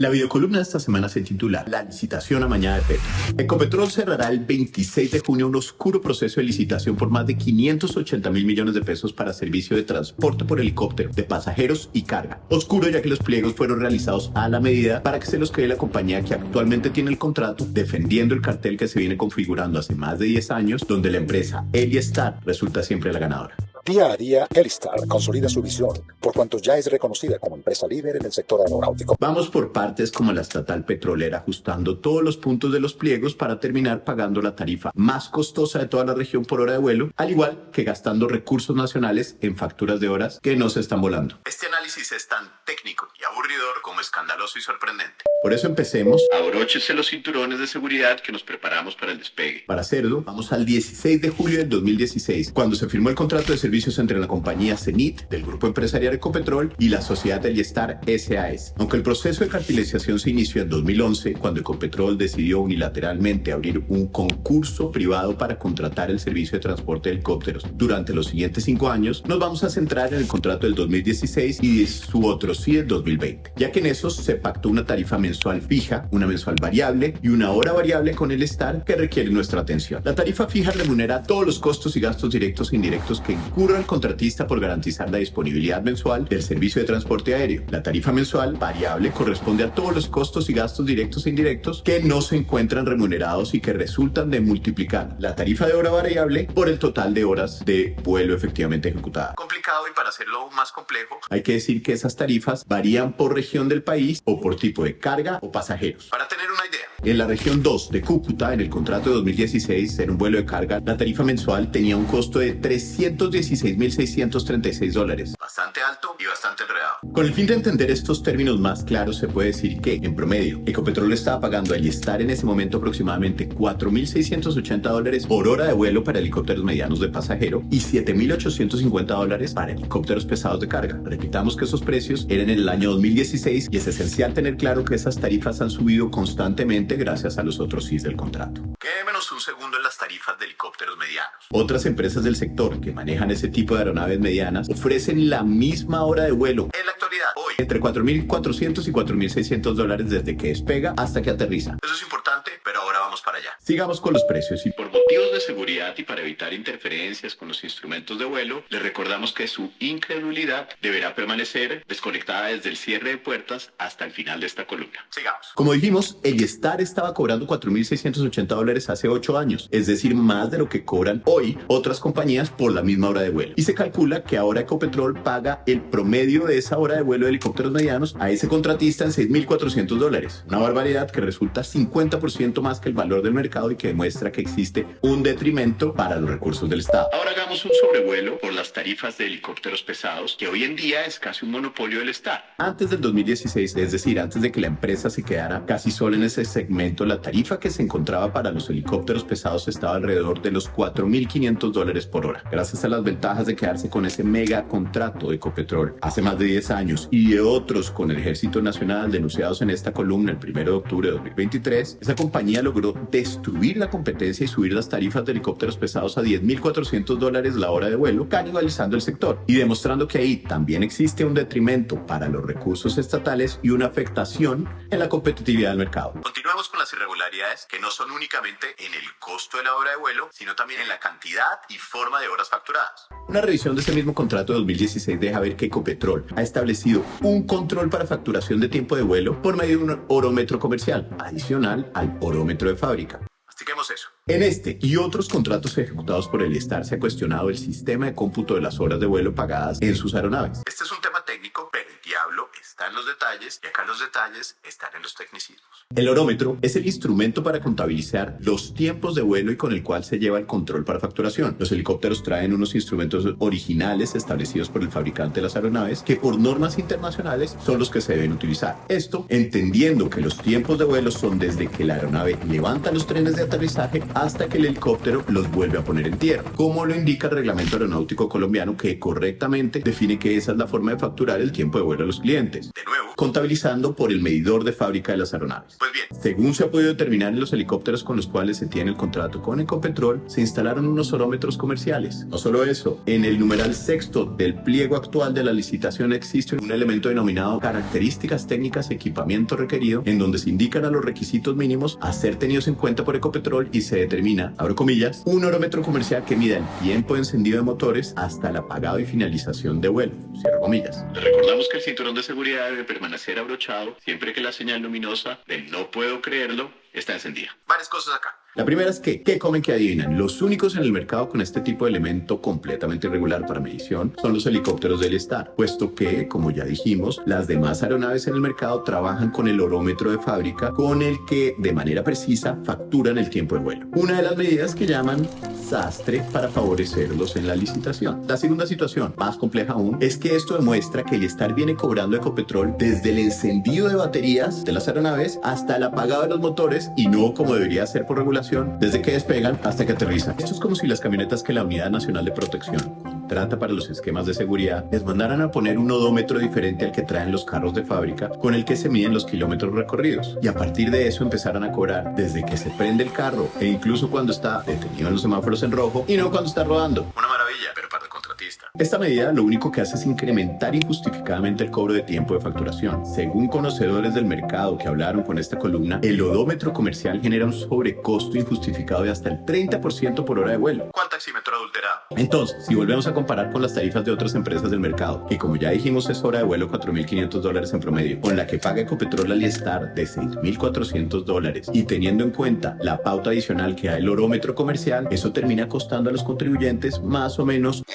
La videocolumna de esta semana se titula La licitación amañada de Petro. Ecopetrol cerrará el 26 de junio un oscuro proceso de licitación por más de 580.000 millones de pesos para servicio de transporte por helicóptero de pasajeros y carga. Oscuro ya que los pliegos fueron realizados a la medida para que se los quede la compañía que actualmente tiene el contrato, defendiendo el cartel que se viene configurando hace más de 10 años, donde la empresa Elystar resulta siempre la ganadora. Día a día, Elystar consolida su visión, por cuanto ya es reconocida como empresa líder en el sector aeronáutico. Vamos por partes como la estatal petrolera, ajustando todos los puntos de los pliegos para terminar pagando la tarifa más costosa de toda la región por hora de vuelo, al igual que gastando recursos nacionales en facturas de horas que no se están volando. Este análisis es tan técnico y aburridor como escandaloso y sorprendente. Por eso empecemos. Abróchese los cinturones de seguridad que nos preparamos para el despegue. Para hacerlo, vamos al 16 de julio del 2016, cuando se firmó el contrato de servicios entre la compañía Cenit del grupo empresarial Ecopetrol y la sociedad Elystar SAS. Aunque el proceso de cartelización se inició en 2011, cuando Ecopetrol decidió unilateralmente abrir un concurso privado para contratar el servicio de transporte de helicópteros durante los siguientes 5 años, nos vamos a centrar en el contrato del 2016 y de su otro sí del 2020, ya que en esos se pactó una tarifa mensual fija, una mensual variable y una hora variable con Elystar que requiere nuestra atención. La tarifa fija remunera todos los costos y gastos directos e indirectos que incurra el contratista por garantizar la disponibilidad mensual del servicio de transporte aéreo. La tarifa mensual variable corresponde a todos los costos y gastos directos e indirectos que no se encuentran remunerados y que resultan de multiplicar la tarifa de hora variable por el total de horas de vuelo efectivamente ejecutada. Complicado, y para hacerlo aún más complejo, hay que decir que esas tarifas varían por región del país o por tipo de carga o pasajeros. Para tener una idea, en la región 2 de Cúcuta, en el contrato de 2016, en un vuelo de carga, la tarifa mensual tenía un costo de $316.636. Bastante alto y bastante enredado. Con el fin de entender estos términos más claros, se puede decir que, en promedio, Ecopetrol estaba pagando a Elystar en ese momento aproximadamente $4.680 por hora de vuelo para helicópteros medianos de pasajero y $7.850 para helicópteros pesados de carga. Repitamos que esos precios eran en el año 2016 y es esencial tener claro que esas tarifas han subido constantemente gracias a los otros CIS del contrato. Quedémonos un segundo en las tarifas de helicópteros medianos. Otras empresas del sector que manejan ese tipo de aeronaves medianas ofrecen la misma hora de vuelo en la actualidad, hoy, entre $4.400 y $4.600 desde que despega hasta que aterriza. Eso es importante, pero ahora vamos para allá. Sigamos con los precios, y por motivos de seguridad y para evitar interferencias con los instrumentos de vuelo, les recordamos que su incredulidad deberá permanecer desconectada desde el cierre de puertas hasta el final de esta columna. Sigamos. Como dijimos, Elystar estaba cobrando $4.680 hace 8 años, es decir, más de lo que cobran hoy otras compañías por la misma hora de vuelo. Y se calcula que ahora Ecopetrol paga el promedio de esa hora de vuelo de helicópteros medianos a ese contratista en $6.400. Una barbaridad que resulta 50% más que el valor del mercado y que demuestra que existe un detrimento para los recursos del Estado. Ahora hagamos un sobrevuelo por las tarifas de helicópteros pesados, que hoy en día es casi un monopolio del Estado. Antes del 2016, es decir, antes de que la empresa se quedara casi sola en ese segmento, la tarifa que se encontraba para los helicópteros pesados estaba alrededor de los $4.500 por hora. Gracias a las ventajas de quedarse con ese mega contrato de Ecopetrol hace más de 10 años y de otros con el Ejército Nacional denunciados en esta columna el 1 de octubre de 2023, esa compañía logró destruir la competencia y subir las tarifas de helicópteros pesados a $10.400 la hora de vuelo, canibalizando el sector y demostrando que ahí también existe un detrimento para los recursos estatales y una afectación en la competitividad del mercado. Continuamos con las irregularidades que no son únicamente en el costo de la hora de vuelo, sino también en la cantidad y forma de horas facturadas. Una revisión de ese mismo contrato de 2016 deja ver que Ecopetrol ha establecido un control para facturación de tiempo de vuelo por medio de un orómetro comercial, adicional al orómetro de fábrica. Mastiquemos eso. En este y otros contratos ejecutados por Elystar se ha cuestionado el sistema de cómputo de las horas de vuelo pagadas en sus aeronaves. Este es un tema técnico, pero el diablo está en los detalles, y acá los detalles están en los tecnicismos. El orómetro es el instrumento para contabilizar los tiempos de vuelo y con el cual se lleva el control para facturación. Los helicópteros traen unos instrumentos originales establecidos por el fabricante de las aeronaves que por normas internacionales son los que se deben utilizar. Esto entendiendo que los tiempos de vuelo son desde que la aeronave levanta los trenes de aterrizaje hasta que el helicóptero los vuelve a poner en tierra, como lo indica el reglamento aeronáutico colombiano, que correctamente define que esa es la forma de facturar el tiempo de vuelo a los clientes. de nuevo, contabilizando por el medidor de fábrica de las aeronaves. Pues bien, según se ha podido determinar en los helicópteros con los cuales se tiene el contrato con Ecopetrol, se instalaron unos orómetros comerciales. No solo eso, en el numeral sexto del pliego actual de la licitación existe un elemento denominado características técnicas y equipamiento requerido, en donde se indican a los requisitos mínimos a ser tenidos en cuenta por Ecopetrol y se determina, abro comillas, un orómetro comercial que mida el tiempo de encendido de motores hasta el apagado y finalización de vuelo, cierro comillas. Les recordamos que el cinturón de seguridad debe permanecer abrochado siempre que la señal luminosa del no puedo creerlo está encendida. Varias cosas acá. La primera es que, ¿qué comen que adivinan? Los únicos en el mercado con este tipo de elemento completamente irregular para medición son los helicópteros del Star, puesto que, como ya dijimos, las demás aeronaves en el mercado trabajan con el orómetro de fábrica con el que, de manera precisa, facturan el tiempo de vuelo. Una de las medidas que llaman sastre para favorecerlos en la licitación. La segunda situación, más compleja aún, es que esto demuestra que el Star viene cobrando Ecopetrol desde el encendido de baterías de las aeronaves hasta el apagado de los motores y no como debería ser por regulación desde que despegan hasta que aterrizan. Esto es como si las camionetas que la Unidad Nacional de Protección contrata para los esquemas de seguridad les mandaran a poner un odómetro diferente al que traen los carros de fábrica con el que se miden los kilómetros recorridos y a partir de eso empezaran a cobrar desde que se prende el carro e incluso cuando está detenido en los semáforos en rojo y no cuando está rodando. Una maravilla, pero para el contratista. Esta medida lo único que hace es incrementar injustificadamente el cobro de tiempo de facturación. Según conocedores del mercado que hablaron con esta columna, el odómetro comercial genera un sobrecosto injustificado de hasta el 30% por hora de vuelo. ¿Cuál taxímetro adulterado? Entonces, si volvemos a comparar con las tarifas de otras empresas del mercado, que como ya dijimos es hora de vuelo $4.500 en promedio, con la que paga Ecopetrol al Star de $6.400 y teniendo en cuenta la pauta adicional que da el orómetro comercial, eso termina costando a los contribuyentes más o menos $8.000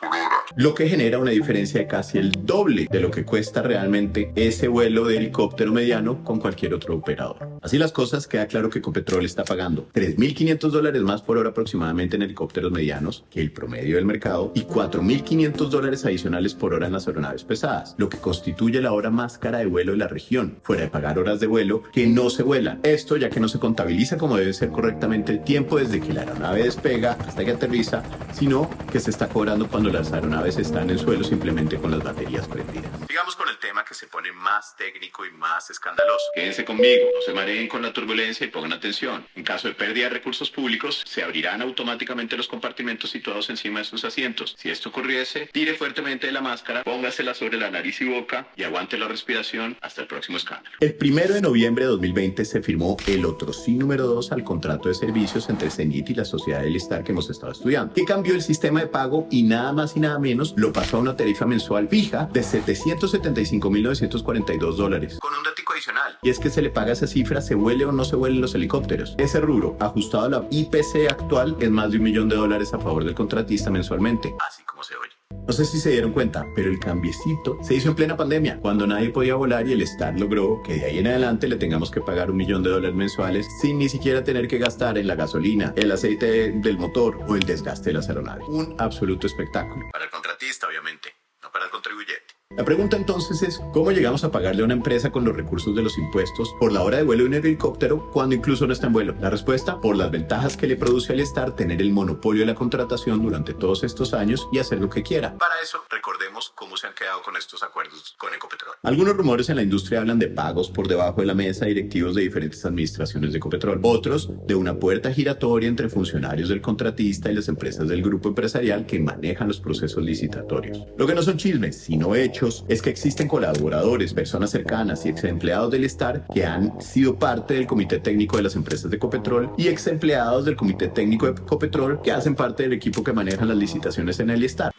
por hora, lo que genera una diferencia de casi el doble de lo que cuesta realmente ese vuelo de helicóptero mediano con cualquier otro operador. Así las cosas, queda claro que Ecopetrol está pagando $3.500 más por hora aproximadamente en helicópteros medianos que el promedio del mercado y $4.500 adicionales por hora en las aeronaves pesadas, lo que constituye la hora más cara de vuelo de la región, fuera de pagar horas de vuelo que no se vuelan. Esto ya que no se contabiliza como debe ser correctamente el tiempo desde que la aeronave despega hasta que aterriza, sino que se está cobrando cuando las aeronaves están en suelo simplemente con las baterías prendidas. Sigamos con el tema que se pone más técnico y más escandaloso. Quédense conmigo, no se mareen con la turbulencia y pongan atención. En caso de pérdida de recursos públicos, se abrirán automáticamente los compartimentos situados encima de sus asientos. Si esto ocurriese, tire fuertemente de la máscara, póngasela sobre la nariz y boca y aguante la respiración hasta el próximo escándalo. El 1 de noviembre de 2020 se firmó el otro sí número 2 al contrato de servicios entre Cenit y la sociedad del Star que hemos estado estudiando, que cambió el sistema de pago y nada más y nada menos lo pasó a una tarifa mensual fija de $775.942. Con un datico adicional, y es que se le paga esa cifra se vuele o no se vuelen los helicópteros. Ese rubro, ajustado a la IPC actual, es más de $1 millón a favor del contratista mensualmente, así como se oye. No sé si se dieron cuenta, pero el cambiecito se hizo en plena pandemia, cuando nadie podía volar y el Star logró que de ahí en adelante le tengamos que pagar $1 millón mensuales sin ni siquiera tener que gastar en la gasolina, el aceite del motor o el desgaste de las aeronaves. Un absoluto espectáculo. Para el contratista, obviamente, no para el contribuyente. La pregunta entonces es, ¿cómo llegamos a pagarle a una empresa con los recursos de los impuestos por la hora de vuelo de un helicóptero cuando incluso no está en vuelo? La respuesta, por las ventajas que le produce al Star tener el monopolio de la contratación durante todos estos años y hacer lo que quiera. Para eso, recordemos cómo se han quedado con estos acuerdos con Ecopetrol. Algunos rumores en la industria hablan de pagos por debajo de la mesa de directivos de diferentes administraciones de Ecopetrol. Otros, de una puerta giratoria entre funcionarios del contratista y las empresas del grupo empresarial que manejan los procesos licitatorios. Lo que no son chismes, sino hechos, es que existen colaboradores, personas cercanas y ex empleados del Star que han sido parte del comité técnico de las empresas de Ecopetrol y ex empleados del comité técnico de Ecopetrol que hacen parte del equipo que maneja las licitaciones en el Star.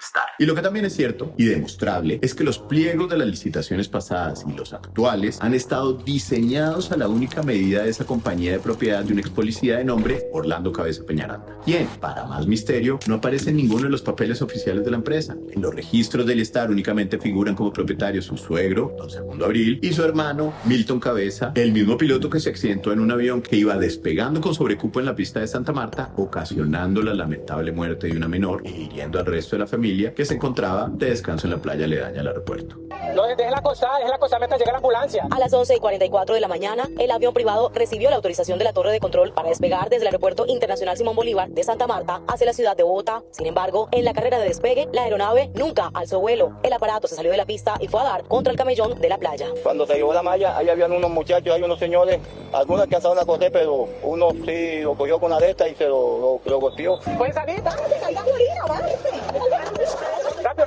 Star. Y lo que también es cierto y demostrable es que los pliegos de las licitaciones pasadas y los actuales han estado diseñados a la única medida de esa compañía de propiedad de un ex policía de nombre Orlando Cabeza Peñaranda, quien, para más misterio, no aparece en ninguno de los papeles oficiales de la empresa. En los registros del Star únicamente figuran como propietarios su suegro, don Segundo Abril, y su hermano, Milton Cabeza, el mismo piloto que se accidentó en un avión que iba despegando con sobrecupo en la pista de Santa Marta, ocasionando la lamentable muerte de una menor e hiriendo al resto de la familia, que se encontraba de descanso en la playa aledaña al aeropuerto. No, déjela acostar mientras llega la ambulancia. A las 11:44 de la mañana, el avión privado recibió la autorización de la torre de control para despegar desde el Aeropuerto Internacional Simón Bolívar de Santa Marta hacia la ciudad de Bogotá. Sin embargo, en la carrera de despegue, la aeronave nunca alzó vuelo. El aparato se salió de la pista y fue a dar contra el camellón de la playa. Cuando se llevó la malla, ahí habían unos muchachos, hay unos señores, algunos alcanzaron a correr, pero uno sí lo cogió con la de esta y se lo golpeó. ¿Pueden salir? Rápido.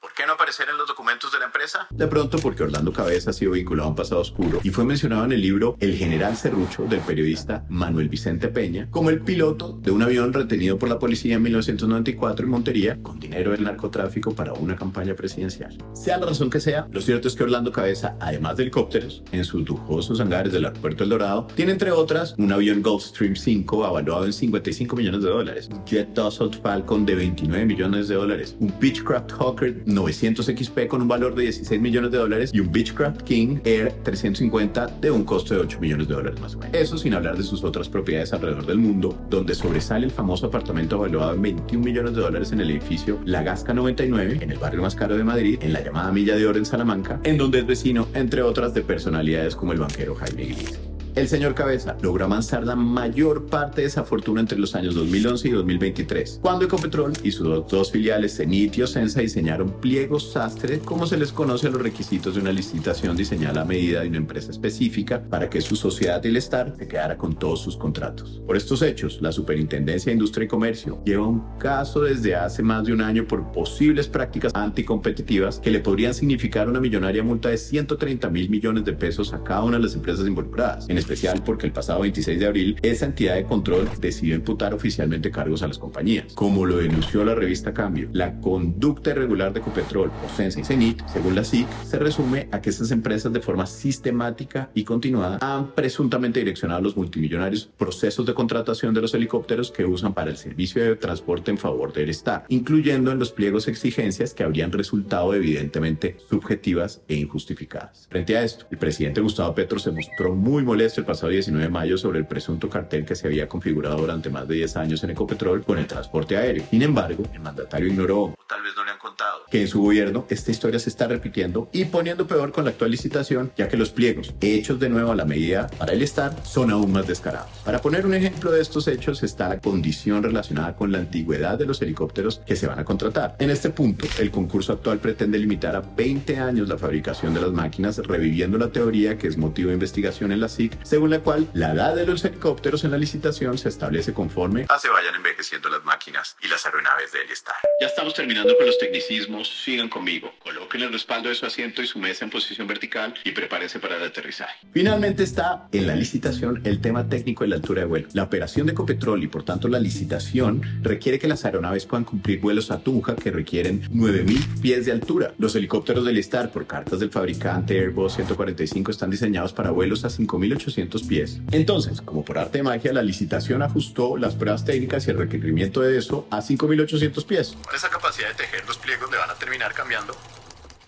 ¿Por qué no aparecer en los documentos de la empresa? De pronto porque Orlando Cabeza ha sido vinculado a un pasado oscuro y fue mencionado en el libro El General Serrucho del periodista Manuel Vicente Peña como el piloto de un avión retenido por la policía en 1994 en Montería con dinero del narcotráfico para una campaña presidencial. Sea la razón que sea, lo cierto es que Orlando Cabeza, además de helicópteros, en sus lujosos hangares del aeropuerto El Dorado, tiene entre otras un avión Gulfstream 5 avaluado en $55 millones, un Jet Dassault Falcon de $29 millones, un Beechcraft Hawker 900 XP con un valor de $16 millones y un Beechcraft King Air 350 de un costo de $8 millones más o menos. Eso sin hablar de sus otras propiedades alrededor del mundo, donde sobresale el famoso apartamento valuado en $21 millones en el edificio La Gasca 99, en el barrio más caro de Madrid, en la llamada Milla de Oro en Salamanca, en donde es vecino, entre otras, de personalidades como el banquero Jaime Iglesias. El señor Cabeza logró amansar la mayor parte de esa fortuna entre los años 2011 y 2023, cuando Ecopetrol y sus dos filiales, Cenit y Ocensa, diseñaron pliegos sastre, como se les conoce a los requisitos de una licitación diseñada a medida de una empresa específica para que su sociedad Dilestar se quedara con todos sus contratos. Por estos hechos, la Superintendencia de Industria y Comercio lleva un caso desde hace más de un año por posibles prácticas anticompetitivas que le podrían significar una millonaria multa de 130.000 millones de pesos a cada una de las empresas involucradas, en especial porque el pasado 26 de abril esa entidad de control decidió imputar oficialmente cargos a las compañías. Como lo denunció la revista Cambio, la conducta irregular de Ecopetrol, Ocensa y Cenit, según la SIC, se resume a que estas empresas de forma sistemática y continuada han presuntamente direccionado a los multimillonarios procesos de contratación de los helicópteros que usan para el servicio de transporte en favor del Estado, incluyendo en los pliegos exigencias que habrían resultado evidentemente subjetivas e injustificadas. Frente a esto, el presidente Gustavo Petro se mostró muy molesto el pasado 19 de mayo sobre el presunto cartel que se había configurado durante más de 10 años en Ecopetrol con el transporte aéreo. Sin embargo, el mandatario ignoró, o tal vez no le han contado, que en su gobierno esta historia se está repitiendo y poniendo peor con la actual licitación, ya que los pliegos, hechos de nuevo a la medida para el Estado, son aún más descarados. Para poner un ejemplo de estos hechos está la condición relacionada con la antigüedad de los helicópteros que se van a contratar. En este punto, el concurso actual pretende limitar a 20 años la fabricación de las máquinas, reviviendo la teoría que es motivo de investigación en la SIC, según la cual la edad de los helicópteros en la licitación se establece conforme a se vayan envejeciendo las máquinas y las aeronaves del Estado. Ya estamos terminando con los tecnicismos, sigan conmigo, coloquen el respaldo de su asiento y su mesa en posición vertical y prepárense para el aterrizaje. Finalmente está en la licitación el tema técnico de la altura de vuelo. La operación de Ecopetrol y por tanto la licitación requiere que las aeronaves puedan cumplir vuelos a Tunja que requieren 9.000 pies de altura. Los helicópteros del Star, por cartas del fabricante Airbus 145, están diseñados para vuelos a 5.800 pies. Entonces, como por arte de magia, la licitación ajustó las pruebas técnicas y el requerimiento de eso a 5.800 pies. Con esa capacidad de tejer los pliegos le van a terminar cambiando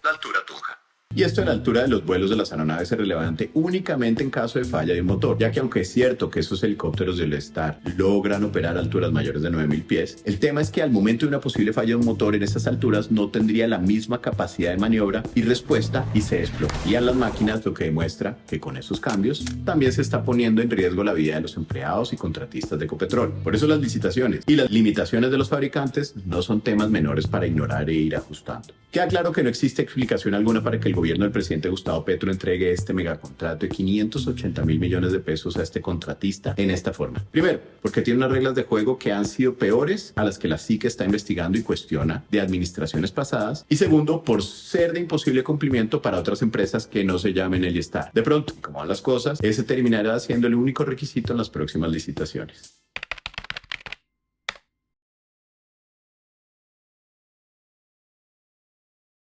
la altura a Tunja. Y esto de la altura de los vuelos de las aeronaves es relevante únicamente en caso de falla de un motor, ya que aunque es cierto que esos helicópteros del Star logran operar a alturas mayores de 9.000 pies, el tema es que al momento de una posible falla de un motor en esas alturas no tendría la misma capacidad de maniobra y respuesta y se desplomarían las máquinas, lo que demuestra que con esos cambios también se está poniendo en riesgo la vida de los empleados y contratistas de Ecopetrol. Por eso las licitaciones y las limitaciones de los fabricantes no son temas menores para ignorar e ir ajustando. Queda claro que no existe explicación alguna para que el gobierno del presidente Gustavo Petro entregue este megacontrato de 580.000 millones de pesos a este contratista en esta forma. Primero, porque tiene unas reglas de juego que han sido peores a las que la SIC está investigando y cuestiona de administraciones pasadas. Y segundo, por ser de imposible cumplimiento para otras empresas que no se llamen el Star. De pronto, como van las cosas, ese terminará siendo el único requisito en las próximas licitaciones.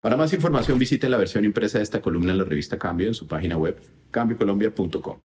Para más información visite la versión impresa de esta columna en la revista Cambio en su página web cambiocolombia.com.